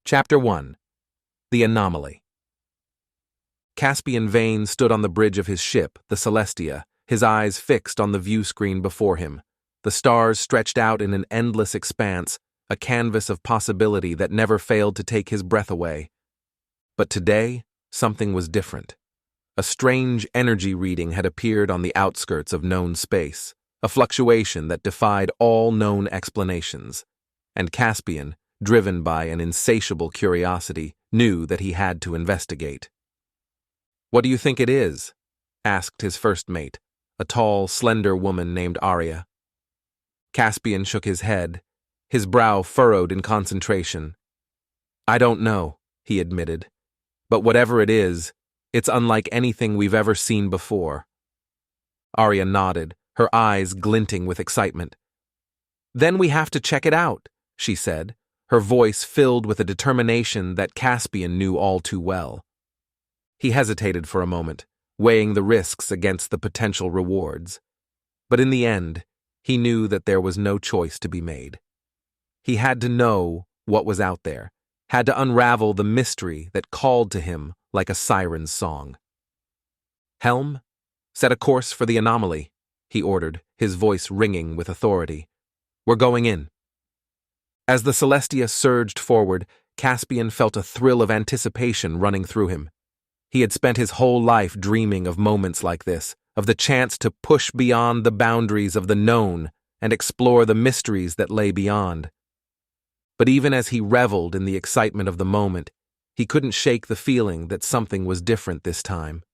Chapter 1. The Anomaly. Caspian Vane stood on the bridge of his ship, the Celestia, his eyes fixed on the view screen before him. The stars stretched out in an endless expanse, a canvas of possibility that never failed to take his breath away. But today, something was different. A strange energy reading had appeared on the outskirts of known space, a fluctuation that defied all known explanations. And Caspian, driven by an insatiable curiosity, knew that he had to investigate. "What do you think it is?" asked his first mate, a tall, slender woman named Arya. Caspian shook his head, his brow furrowed in concentration. "I don't know," he admitted, "but whatever it is, it's unlike anything we've ever seen before." Arya nodded, her eyes glinting with excitement. "Then we have to check it out," she said, her voice filled with a determination that Caspian knew all too well. He hesitated for a moment, weighing the risks against the potential rewards. But in the end, he knew that there was no choice to be made. He had to know what was out there, had to unravel the mystery that called to him like a siren's song. "Helm, set a course for the anomaly," he ordered, his voice ringing with authority. "We're going in." As the Celestia surged forward, Caspian felt a thrill of anticipation running through him. He had spent his whole life dreaming of moments like this, of the chance to push beyond the boundaries of the known and explore the mysteries that lay beyond. But even as he reveled in the excitement of the moment, he couldn't shake the feeling that something was different this time.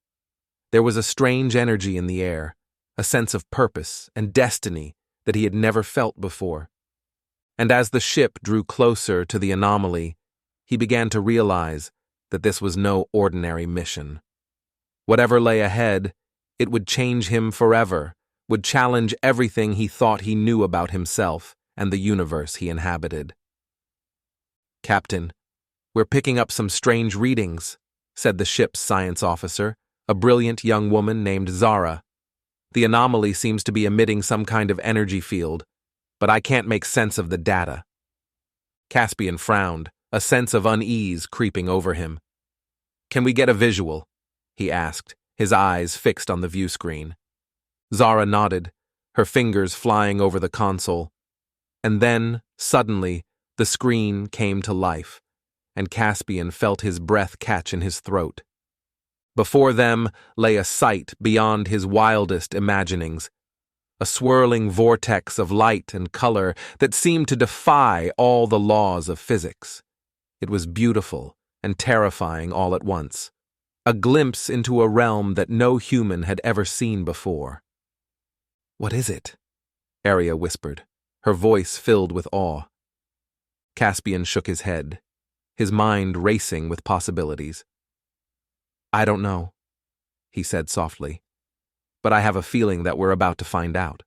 There was a strange energy in the air, a sense of purpose and destiny that he had never felt before. And as the ship drew closer to the anomaly, he began to realize that this was no ordinary mission. Whatever lay ahead, it would change him forever, would challenge everything he thought he knew about himself and the universe he inhabited. "Captain, we're picking up some strange readings," said the ship's science officer, a brilliant young woman named Zara. "The anomaly seems to be emitting some kind of energy field, but I can't make sense of the data." Caspian frowned, a sense of unease creeping over him. "Can we get a visual?" he asked, his eyes fixed on the view screen. Zara nodded, her fingers flying over the console. And then, suddenly, the screen came to life, and Caspian felt his breath catch in his throat. Before them lay a sight beyond his wildest imaginings, a swirling vortex of light and color that seemed to defy all the laws of physics. It was beautiful and terrifying all at once, a glimpse into a realm that no human had ever seen before. "What is it?" Arya whispered, her voice filled with awe. Caspian shook his head, his mind racing with possibilities. "I don't know," he said softly, "but I have a feeling that we're about to find out."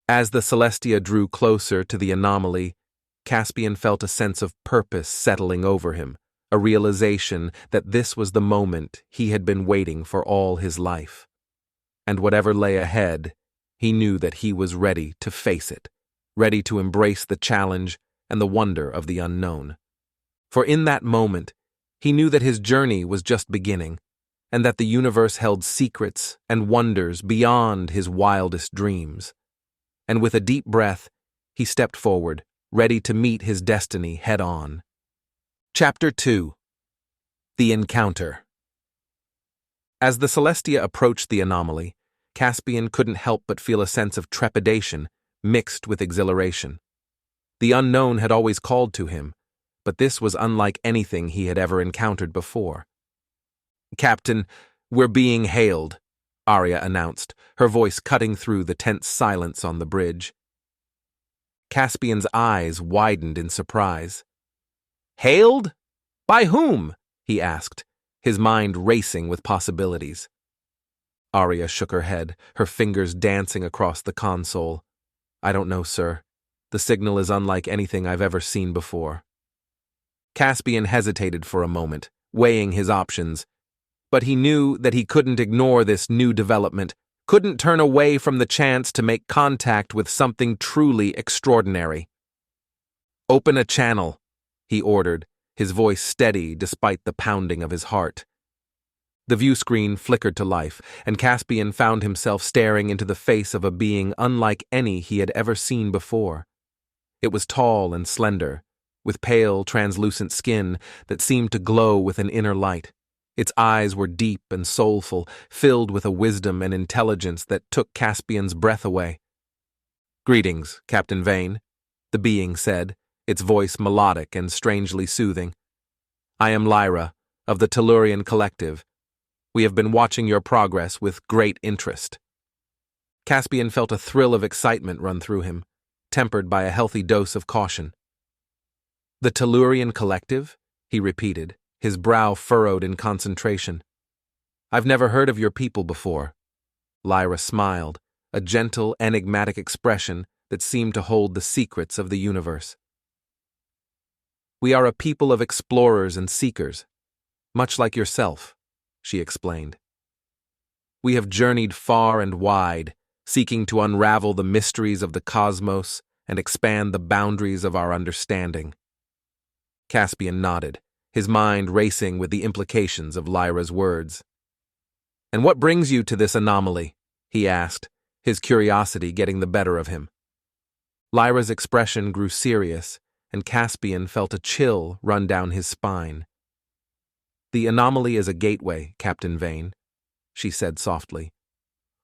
As the Celestia drew closer to the anomaly, Caspian felt a sense of purpose settling over him, a realization that this was the moment he had been waiting for all his life. And whatever lay ahead, he knew that he was ready to face it, ready to embrace the challenge and the wonder of the unknown. For in that moment, he knew that his journey was just beginning, and that the universe held secrets and wonders beyond his wildest dreams. And with a deep breath, he stepped forward, ready to meet his destiny head-on. Chapter 2. The Encounter. As the Celestia approached the anomaly, Caspian couldn't help but feel a sense of trepidation mixed with exhilaration. The unknown had always called to him, but this was unlike anything he had ever encountered before. "Captain, we're being hailed," Arya announced, her voice cutting through the tense silence on the bridge. Caspian's eyes widened in surprise. "Hailed? By whom?" he asked, his mind racing with possibilities. Arya shook her head, her fingers dancing across the console. "I don't know, sir. The signal is unlike anything I've ever seen before." Caspian hesitated for a moment, weighing his options, but he knew that he couldn't ignore this new development, couldn't turn away from the chance to make contact with something truly extraordinary. "Open a channel," he ordered, his voice steady despite the pounding of his heart. The view screen flickered to life, and Caspian found himself staring into the face of a being unlike any he had ever seen before. It was tall and slender, with pale, translucent skin that seemed to glow with an inner light. Its eyes were deep and soulful, filled with a wisdom and intelligence that took Caspian's breath away. "Greetings, Captain Vane," the being said, its voice melodic and strangely soothing. "I am Lyra, of the Tellurian Collective. We have been watching your progress with great interest." Caspian felt a thrill of excitement run through him, tempered by a healthy dose of caution. "The Tellurian Collective?" he repeated, his brow furrowed in concentration. "I've never heard of your people before." Lyra smiled, a gentle, enigmatic expression that seemed to hold the secrets of the universe. "We are a people of explorers and seekers, much like yourself," she explained. "We have journeyed far and wide, seeking to unravel the mysteries of the cosmos and expand the boundaries of our understanding." Caspian nodded, his mind racing with the implications of Lyra's words. "And what brings you to this anomaly?" he asked, his curiosity getting the better of him. Lyra's expression grew serious, and Caspian felt a chill run down his spine. "The anomaly is a gateway, Captain Vane," she said softly.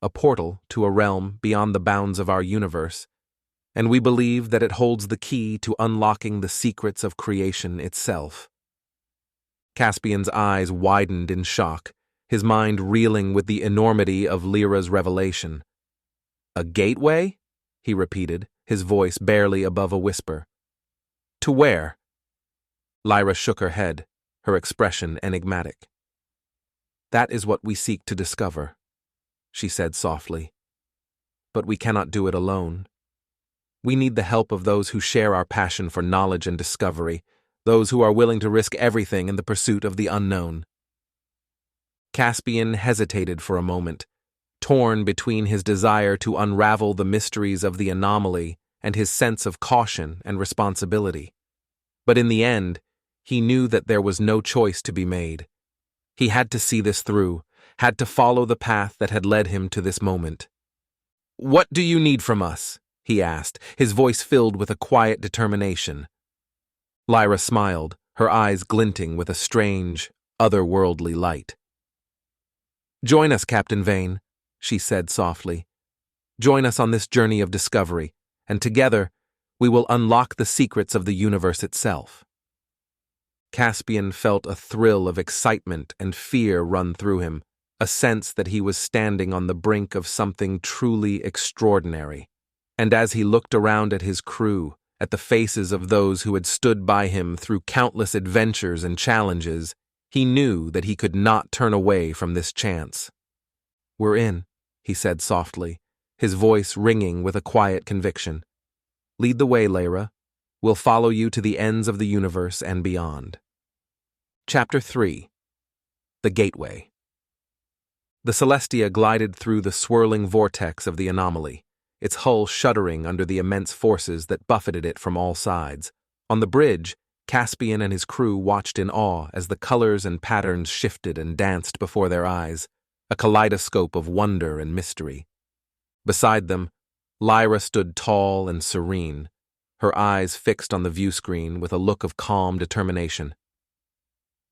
"A portal to a realm beyond the bounds of our universe, and we believe that it holds the key to unlocking the secrets of creation itself." Caspian's eyes widened in shock, his mind reeling with the enormity of Lyra's revelation. "A gateway?" he repeated, his voice barely above a whisper. "To where?" Lyra shook her head, her expression enigmatic. "That is what we seek to discover," she said softly. "But we cannot do it alone. We need the help of those who share our passion for knowledge and discovery, those who are willing to risk everything in the pursuit of the unknown." Caspian hesitated for a moment, torn between his desire to unravel the mysteries of the anomaly and his sense of caution and responsibility. But in the end, he knew that there was no choice to be made. He had to see this through, had to follow the path that had led him to this moment. "What do you need from us?" he asked, his voice filled with a quiet determination. Lyra smiled, her eyes glinting with a strange, otherworldly light. "Join us, Captain Vane," she said softly. "Join us on this journey of discovery, and together we will unlock the secrets of the universe itself." Caspian felt a thrill of excitement and fear run through him, a sense that he was standing on the brink of something truly extraordinary. And as he looked around at his crew, at the faces of those who had stood by him through countless adventures and challenges, he knew that he could not turn away from this chance. "We're in," he said softly, his voice ringing with a quiet conviction. "Lead the way, Lyra. We'll follow you to the ends of the universe and beyond." Chapter 3. The Gateway. The Celestia glided through the swirling vortex of the anomaly, its hull shuddering under the immense forces that buffeted it from all sides. On the bridge, Caspian and his crew watched in awe as the colors and patterns shifted and danced before their eyes, a kaleidoscope of wonder and mystery. Beside them, Lyra stood tall and serene, her eyes fixed on the view screen with a look of calm determination.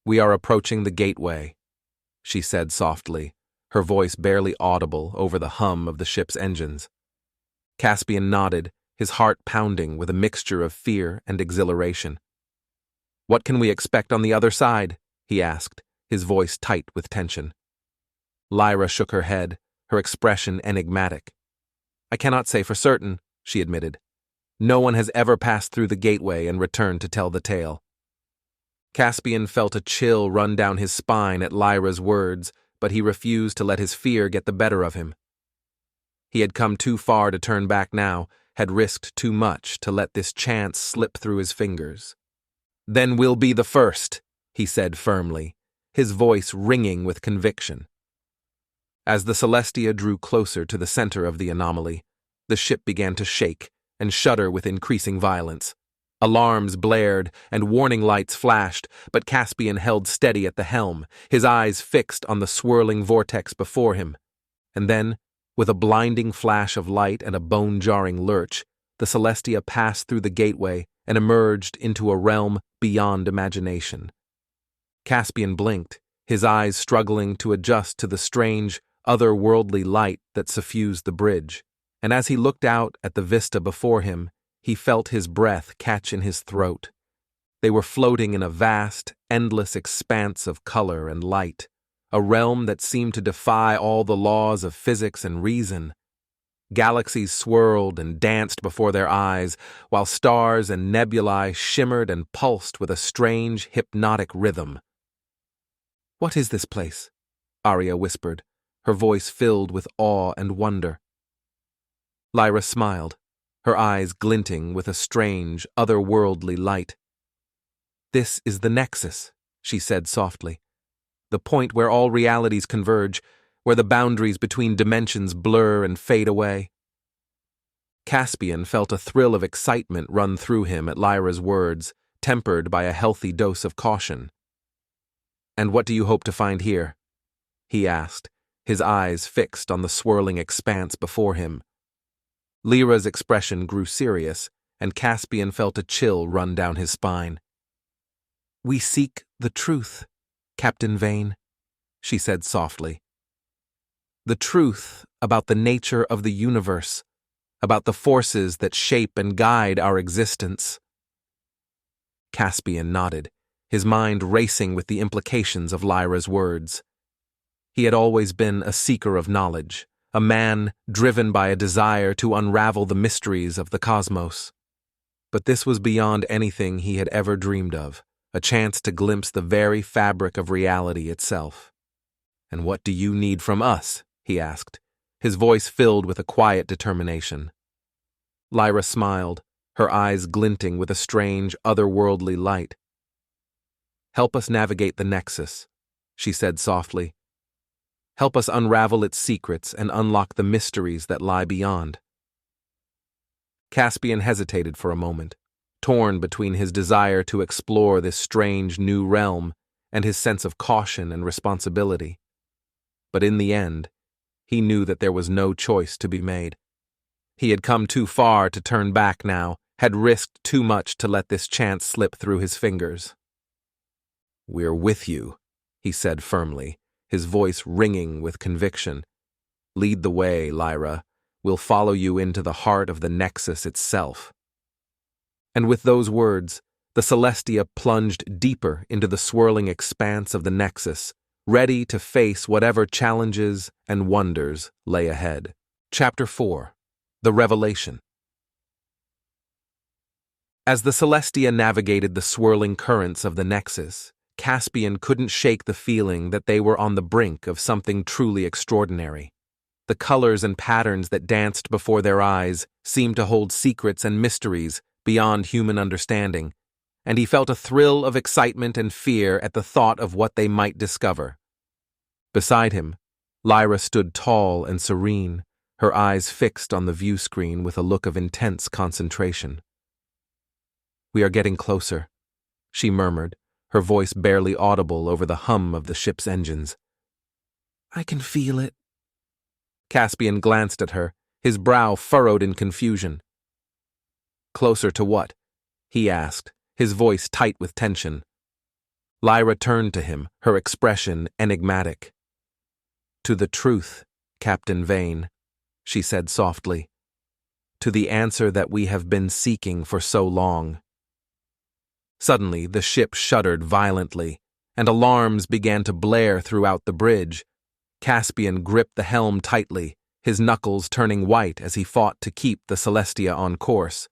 "We are approaching the gateway," she said softly, her voice barely audible over the hum of the ship's engines. Caspian nodded, his heart pounding with a mixture of fear and exhilaration. "What can we expect on the other side?" he asked, his voice tight with tension. Lyra shook her head, her expression enigmatic. "I cannot say for certain," she admitted. "No one has ever passed through the gateway and returned to tell the tale." Caspian felt a chill run down his spine at Lyra's words, but he refused to let his fear get the better of him. He had come too far to turn back now, had risked too much to let this chance slip through his fingers. "Then we'll be the first," he said firmly, his voice ringing with conviction. As the Celestia drew closer to the center of the anomaly, the ship began to shake and shudder with increasing violence. Alarms blared and warning lights flashed, but Caspian held steady at the helm, his eyes fixed on the swirling vortex before him. And then, with a blinding flash of light and a bone-jarring lurch, the Celestia passed through the gateway and emerged into a realm beyond imagination. Caspian blinked, his eyes struggling to adjust to the strange, otherworldly light that suffused the bridge, and as he looked out at the vista before him, he felt his breath catch in his throat. They were floating in a vast, endless expanse of color and light, a realm that seemed to defy all the laws of physics and reason. Galaxies swirled and danced before their eyes, while stars and nebulae shimmered and pulsed with a strange, hypnotic rhythm. "What is this place?" Arya whispered, her voice filled with awe and wonder. Lyra smiled, her eyes glinting with a strange, otherworldly light. "This is the Nexus," she said softly. "The point where all realities converge, where the boundaries between dimensions blur and fade away." Caspian felt a thrill of excitement run through him at Lyra's words, tempered by a healthy dose of caution. "And what do you hope to find here?" he asked, his eyes fixed on the swirling expanse before him. Lyra's expression grew serious, and Caspian felt a chill run down his spine. "We seek the truth, Captain Vane," she said softly. "The truth about the nature of the universe, about the forces that shape and guide our existence." Caspian nodded, his mind racing with the implications of Lyra's words. He had always been a seeker of knowledge, a man driven by a desire to unravel the mysteries of the cosmos. But this was beyond anything he had ever dreamed of, a chance to glimpse the very fabric of reality itself. "And what do you need from us?" he asked, his voice filled with a quiet determination. Lyra smiled, her eyes glinting with a strange, otherworldly light. "Help us navigate the Nexus," she said softly. "Help us unravel its secrets and unlock the mysteries that lie beyond." Caspian hesitated for a moment, torn between his desire to explore this strange new realm and his sense of caution and responsibility. But in the end, he knew that there was no choice to be made. He had come too far to turn back now, had risked too much to let this chance slip through his fingers. "We're with you," he said firmly, his voice ringing with conviction. "Lead the way, Lyra. We'll follow you into the heart of the Nexus itself." And with those words, the Celestia plunged deeper into the swirling expanse of the Nexus, ready to face whatever challenges and wonders lay ahead. Chapter 4. The Revelation. As the Celestia navigated the swirling currents of the Nexus, Caspian couldn't shake the feeling that they were on the brink of something truly extraordinary. The colors and patterns that danced before their eyes seemed to hold secrets and mysteries beyond human understanding, and he felt a thrill of excitement and fear at the thought of what they might discover. Beside him, Lyra stood tall and serene, her eyes fixed on the view screen with a look of intense concentration. "We are getting closer," she murmured, her voice barely audible over the hum of the ship's engines. "I can feel it." Caspian glanced at her, his brow furrowed in confusion. "Closer to what?" he asked, his voice tight with tension. Lyra turned to him, her expression enigmatic. "To the truth, Captain Vane," she said softly. "To the answer that we have been seeking for so long." Suddenly, the ship shuddered violently, and alarms began to blare throughout the bridge. Caspian gripped the helm tightly, his knuckles turning white as he fought to keep the Celestia on course.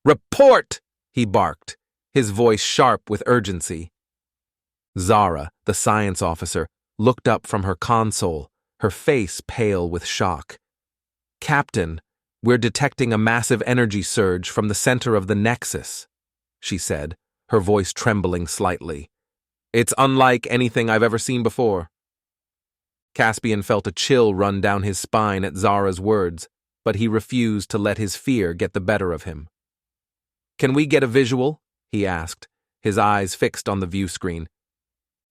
"Report!" he barked, his voice sharp with urgency. Zara, the science officer, looked up from her console, her face pale with shock. "Captain, we're detecting a massive energy surge from the center of the Nexus," she said, her voice trembling slightly. "It's unlike anything I've ever seen before." Caspian felt a chill run down his spine at Zara's words, but he refused to let his fear get the better of him. "Can we get a visual?" he asked, his eyes fixed on the view screen.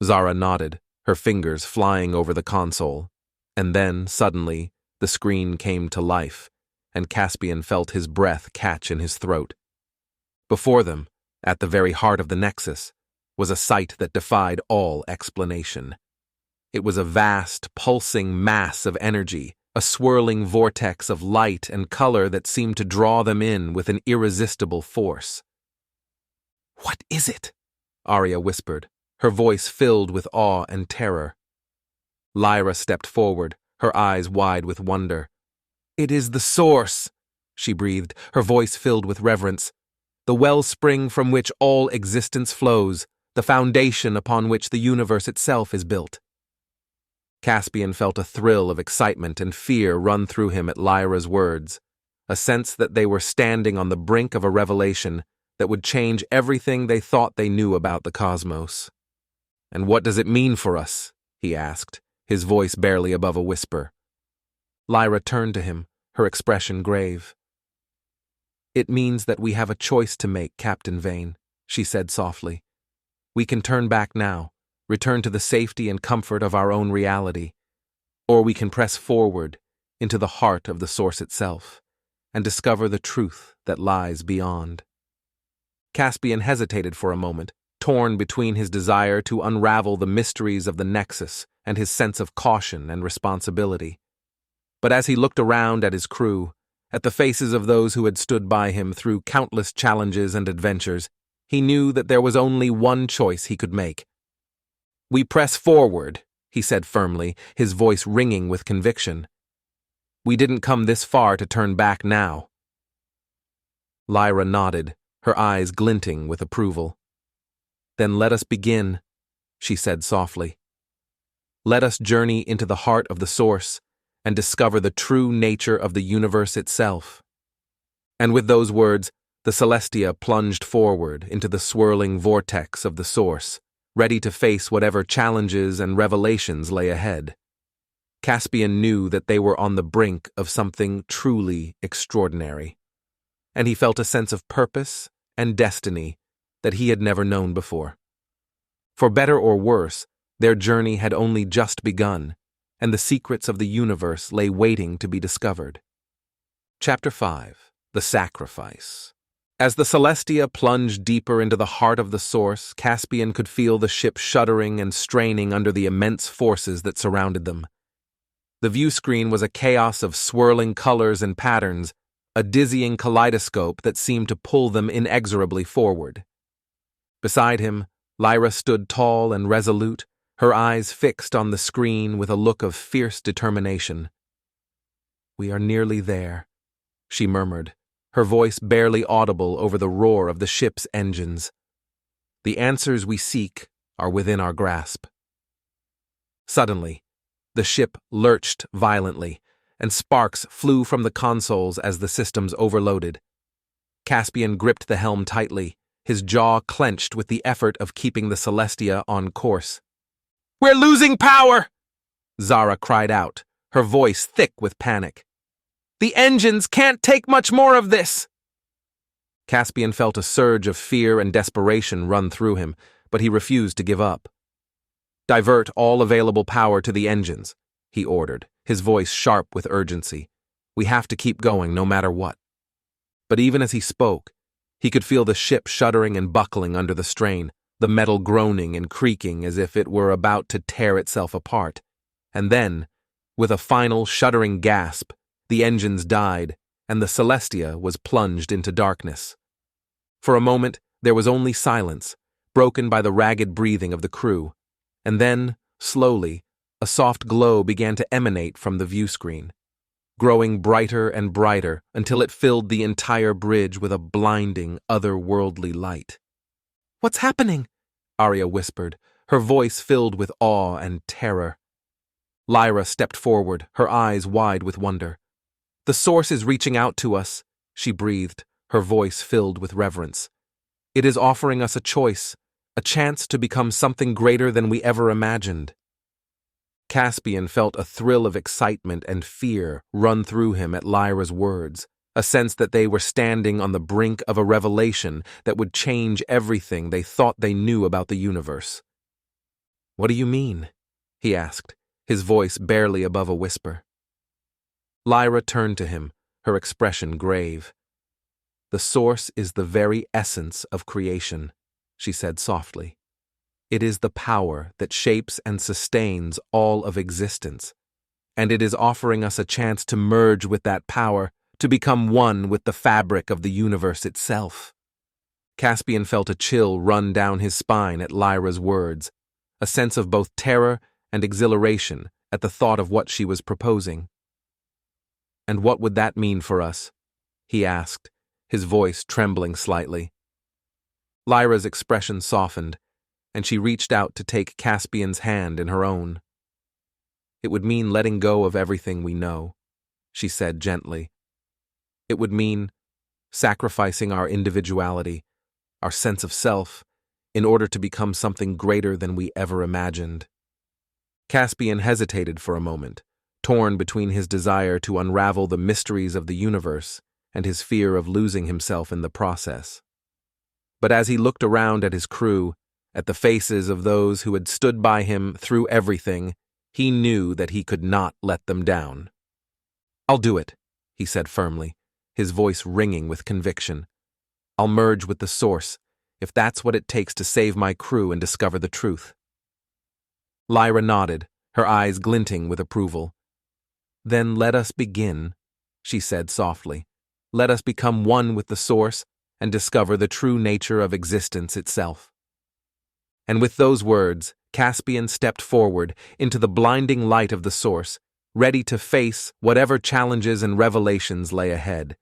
Zara nodded, her fingers flying over the console. And then, suddenly, the screen came to life, and Caspian felt his breath catch in his throat. Before them, at the very heart of the nexus, was a sight that defied all explanation. It was a vast, pulsing mass of energy, a swirling vortex of light and color that seemed to draw them in with an irresistible force. "What is it?" Arya whispered, her voice filled with awe and terror. Lyra stepped forward, her eyes wide with wonder. "It is the source," she breathed, her voice filled with reverence. "The wellspring from which all existence flows, the foundation upon which the universe itself is built." Caspian felt a thrill of excitement and fear run through him at Lyra's words, a sense that they were standing on the brink of a revelation that would change everything they thought they knew about the cosmos. "And what does it mean for us?" he asked, his voice barely above a whisper. Lyra turned to him, her expression grave. "It means that we have a choice to make, Captain Vane," she said softly. "We can turn back now, return to the safety and comfort of our own reality, or we can press forward into the heart of the source itself and discover the truth that lies beyond." Caspian hesitated for a moment, torn between his desire to unravel the mysteries of the Nexus and his sense of caution and responsibility. But as he looked around at his crew, at the faces of those who had stood by him through countless challenges and adventures, he knew that there was only one choice he could make. "We press forward," he said firmly, his voice ringing with conviction. "We didn't come this far to turn back now." Lyra nodded, her eyes glinting with approval. "Then let us begin," she said softly. "Let us journey into the heart of the source and discover the true nature of the universe itself." And with those words, the Celestia plunged forward into the swirling vortex of the source, ready to face whatever challenges and revelations lay ahead. Caspian knew that they were on the brink of something truly extraordinary, and he felt a sense of purpose and destiny that he had never known before. For better or worse, their journey had only just begun, and the secrets of the universe lay waiting to be discovered. Chapter 5. The Sacrifice. As the Celestia plunged deeper into the heart of the source, Caspian could feel the ship shuddering and straining under the immense forces that surrounded them. The view screen was a chaos of swirling colors and patterns, a dizzying kaleidoscope that seemed to pull them inexorably forward. Beside him, Lyra stood tall and resolute, her eyes fixed on the screen with a look of fierce determination. "We are nearly there," she murmured, her voice barely audible over the roar of the ship's engines. "The answers we seek are within our grasp." Suddenly, the ship lurched violently, and sparks flew from the consoles as the systems overloaded. Caspian gripped the helm tightly, his jaw clenched with the effort of keeping the Celestia on course. "We're losing power!" Zara cried out, her voice thick with panic. "The engines can't take much more of this!" Caspian felt a surge of fear and desperation run through him, but he refused to give up. "Divert all available power to the engines," he ordered, his voice sharp with urgency. "We have to keep going no matter what." But even as he spoke, he could feel the ship shuddering and buckling under the strain, the metal groaning and creaking as if it were about to tear itself apart. And then, with a final shuddering gasp, the engines died, and the Celestia was plunged into darkness. For a moment, there was only silence, broken by the ragged breathing of the crew. And then, slowly, a soft glow began to emanate from the view screen, growing brighter and brighter until it filled the entire bridge with a blinding, otherworldly light. "What's happening?" Arya whispered, her voice filled with awe and terror. Lyra stepped forward, her eyes wide with wonder. "The source is reaching out to us," she breathed, her voice filled with reverence. "It is offering us a choice, a chance to become something greater than we ever imagined." Caspian felt a thrill of excitement and fear run through him at Lyra's words, a sense that they were standing on the brink of a revelation that would change everything they thought they knew about the universe. "What do you mean?" he asked, his voice barely above a whisper. Lyra turned to him, her expression grave. "The source is the very essence of creation," she said softly. "It is the power that shapes and sustains all of existence, and it is offering us a chance to merge with that power, to become one with the fabric of the universe itself." Caspian felt a chill run down his spine at Lyra's words, a sense of both terror and exhilaration at the thought of what she was proposing. "And what would that mean for us?" he asked, his voice trembling slightly. Lyra's expression softened, and she reached out to take Caspian's hand in her own. "It would mean letting go of everything we know," she said gently. "It would mean sacrificing our individuality, our sense of self, in order to become something greater than we ever imagined." Caspian hesitated for a moment, torn between his desire to unravel the mysteries of the universe and his fear of losing himself in the process. But as he looked around at his crew, at the faces of those who had stood by him through everything, he knew that he could not let them down. "I'll do it," he said firmly, his voice ringing with conviction. "I'll merge with the source, if that's what it takes to save my crew and discover the truth." Lyra nodded, her eyes glinting with approval. "Then let us begin," she said softly. "Let us become one with the source and discover the true nature of existence itself." And with those words, Caspian stepped forward into the blinding light of the source, ready to face whatever challenges and revelations lay ahead.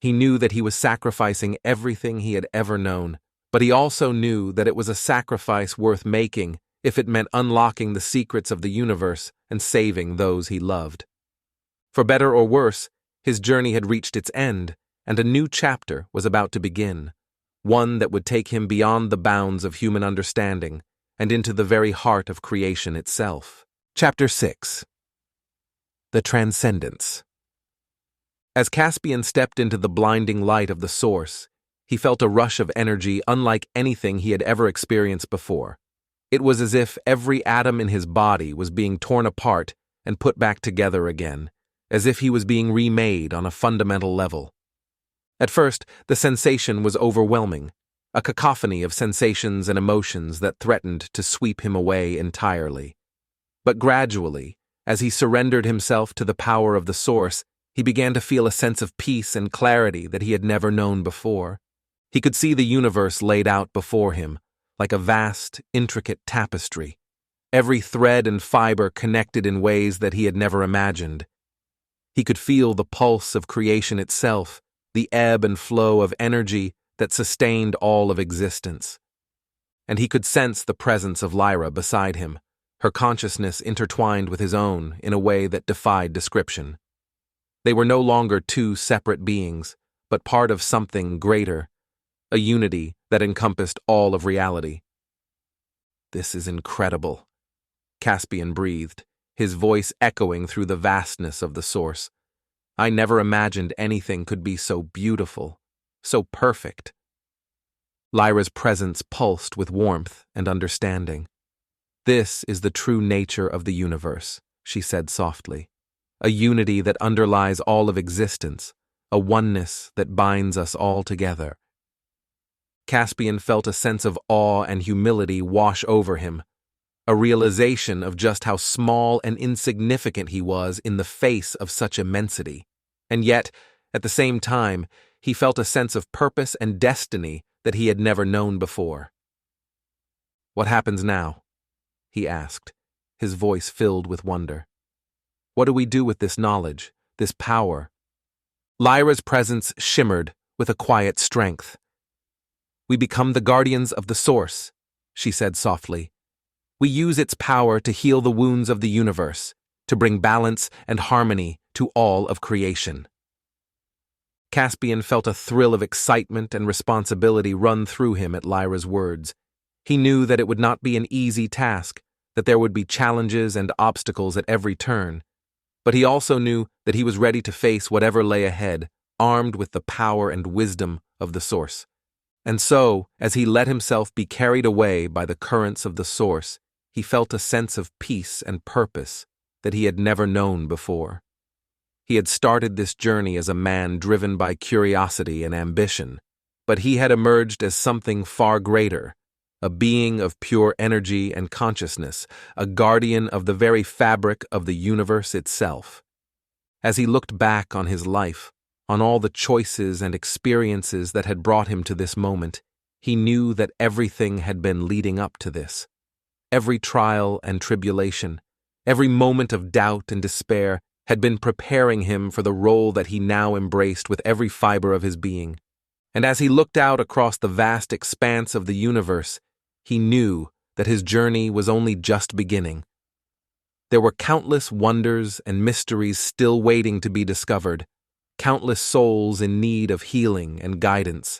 He knew that he was sacrificing everything he had ever known, but he also knew that it was a sacrifice worth making if it meant unlocking the secrets of the universe and saving those he loved. For better or worse, his journey had reached its end, and a new chapter was about to begin, one that would take him beyond the bounds of human understanding and into the very heart of creation itself. Chapter 6. The Transcendence. As Caspian stepped into the blinding light of the source, he felt a rush of energy unlike anything he had ever experienced before. It was as if every atom in his body was being torn apart and put back together again, as if he was being remade on a fundamental level. At first, the sensation was overwhelming, a cacophony of sensations and emotions that threatened to sweep him away entirely. But gradually, as he surrendered himself to the power of the source, he began to feel a sense of peace and clarity that he had never known before. He could see the universe laid out before him, like a vast, intricate tapestry, every thread and fiber connected in ways that he had never imagined. He could feel the pulse of creation itself, the ebb and flow of energy that sustained all of existence. And he could sense the presence of Lyra beside him, her consciousness intertwined with his own in a way that defied description. They were no longer two separate beings, but part of something greater, a unity that encompassed all of reality. "This is incredible," Caspian breathed, his voice echoing through the vastness of the source. "I never imagined anything could be so beautiful, so perfect." Lyra's presence pulsed with warmth and understanding. "This is the true nature of the universe," she said softly. "A unity that underlies all of existence, a oneness that binds us all together." Caspian felt a sense of awe and humility wash over him, a realization of just how small and insignificant he was in the face of such immensity. And yet, at the same time, he felt a sense of purpose and destiny that he had never known before. "What happens now?" he asked, his voice filled with wonder. "What do we do with this knowledge, this power?" Lyra's presence shimmered with a quiet strength. "We become the guardians of the source," she said softly. "We use its power to heal the wounds of the universe, to bring balance and harmony to all of creation." Caspian felt a thrill of excitement and responsibility run through him at Lyra's words. He knew that it would not be an easy task, that there would be challenges and obstacles at every turn, but he also knew that he was ready to face whatever lay ahead armed with the power and wisdom of the source. And so, as he let himself be carried away by the currents of the source, he felt a sense of peace and purpose that he had never known before. He had started this journey as a man driven by curiosity and ambition, but he had emerged as something far greater, a being of pure energy and consciousness, a guardian of the very fabric of the universe itself. As he looked back on his life, on all the choices and experiences that had brought him to this moment, he knew that everything had been leading up to this. Every trial and tribulation, every moment of doubt and despair had been preparing him for the role that he now embraced with every fiber of his being. And as he looked out across the vast expanse of the universe, he knew that his journey was only just beginning. There were countless wonders and mysteries still waiting to be discovered, countless souls in need of healing and guidance.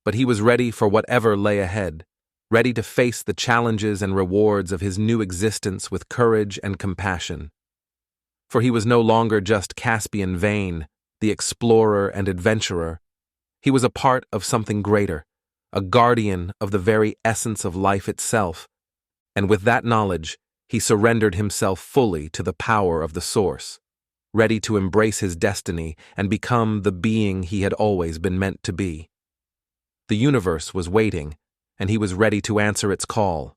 But he was ready for whatever lay ahead, ready to face the challenges and rewards of his new existence with courage and compassion. For he was no longer just Caspian Vane, the explorer and adventurer. He was a part of something greater, a guardian of the very essence of life itself, and with that knowledge, he surrendered himself fully to the power of the source, ready to embrace his destiny and become the being he had always been meant to be. The universe was waiting, and he was ready to answer its call.